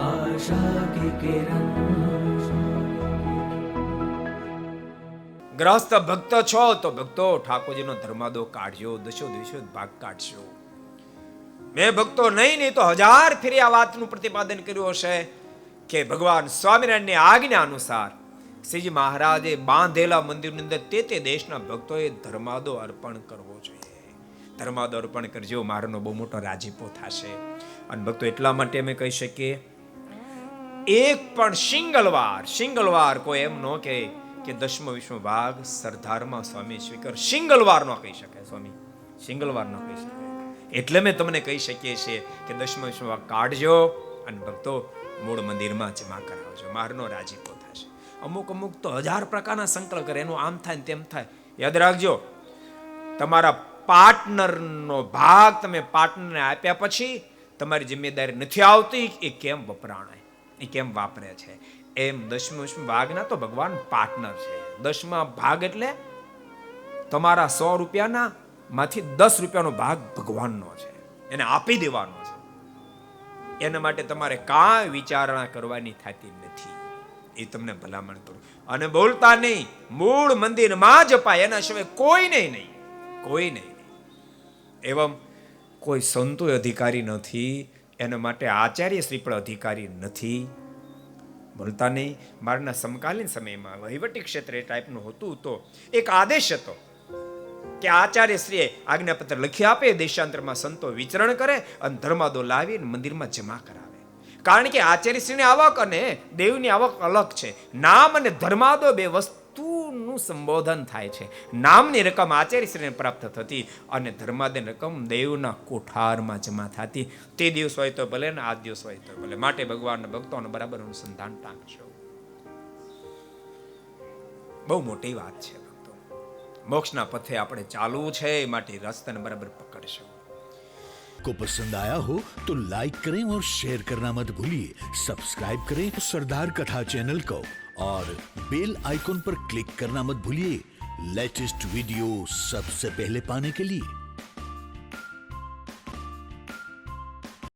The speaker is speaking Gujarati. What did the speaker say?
आशा की किरण। ગ્રસ્ત ભક્ત છો તો ભક્તો ઠાકોરજીનો ધર્માદો કાઢજો, દશો દિવસો ભાગ કાઢશો. મેં ભક્તો નહીં તો 1000 ફેરી આ વાતનું પ્રતિપાદન કર્યું હશે કે ભગવાન સ્વામિનારાયણની આજ્ઞા અનુસાર શ્રીજી મહારાજે બાંધેલા મંદિરની અંદર તે દેશના ભક્તોએ ધર્માદો અર્પણ કરવો જોઈએ. ધર્માદો અર્પણ કરજો, મારાનો બહુ મોટો રાજીપો થશે. અને ભક્તો એટલા માટે અમે કહી શકીએ, એક પણ સિંગલવાર કોઈ એમ ન કહે કે દશમો વિશ્વ ભાગ સરદારમાં સ્વામી સ્વીકાર, સિંગલવાર ન કહી શકે. સ્વામી સિંગલવાર ન કહી શકે. એટલે મેં તમને કહી શકીએ છીએ કે દશમો વિશ્વ ભાગ કાઢજો અને ભક્તો મૂળ મંદિરમાં જમા કરાવજો, મારનો રાજીપો થશે. અમુક તો 1000 પ્રકારના સંકલ્પ કરે, એનું આમ થાય ને તેમ થાય. યાદ રાખજો, તમારા પાર્ટનરનો ભાગ તમે પાર્ટનરને આપ્યા પછી તમારી જિમ્મેદારી નથી આવતી એ કેમ વપરાણાય, એ કેમ વાપરે છે. એમ દશમો ભાગના તો ભગવાન પાર્ટનર છે. દશમા ભાગ એટલે તમારા 100 રૂપિયાના માંથી 10 રૂપિયાનો ભાગ ભગવાનનો છે, એને આપી દેવાનો છે. એના માટે તમારે કાંઈ વિચારણા કરવાની થતી નથી. એ તમને ભલામણ કરું. અને બોલતા નહીં, મૂળ મંદિરમાં જ અપાય, એના સિવાય કોઈ નહીં. એવમ કોઈ સંતો અધિકારી નથી, એના માટે આચાર્ય શ્રી પણ અધિકારી નથી. બોલતા નહીં. મારના સમકાલીન સમયમાં વહીવટી ક્ષેત્રે ટાઈપનું હતું તો એક આદેશ હતો કે આચાર્ય શ્રીએ આજ્ઞાપત્ર લખી આપે, દેશાંતરમાં સંતો વિચરણ કરે અને ધર્માદો લાવીને મંદિરમાં જમા કરાવે. કારણ કે આચાર્ય શ્રીની આવક અને દેવની આવક અલગ છે. નામ અને ધર્માદો બે વસ્તુનું સંબોધન થાય છે. નામની રકમ આચાર્ય શ્રીને પ્રાપ્ત થતી અને ધર્માદની રકમ દેવના કોઠારમાં જમા થતી. તે દિવસ હોય તો ભલે ને આ દિવસ હોય તો ભલે. માટે ભગવાનના ભક્તોને બરાબર અનુસંધાન ટાંકશો. બહુ મોટી વાત છે ભક્તો. મોક્ષના પથે આપણે ચાલવું છે, માટે રસ્તાને બરાબર પકડશો. को पसंद आया हो तो लाइक करें और शेयर करना मत भूलिए. सब्सक्राइब करें सरदार कथा चैनल को और बेल आइकॉन पर क्लिक करना मत भूलिए लेटेस्ट वीडियो सबसे पहले पाने के लिए.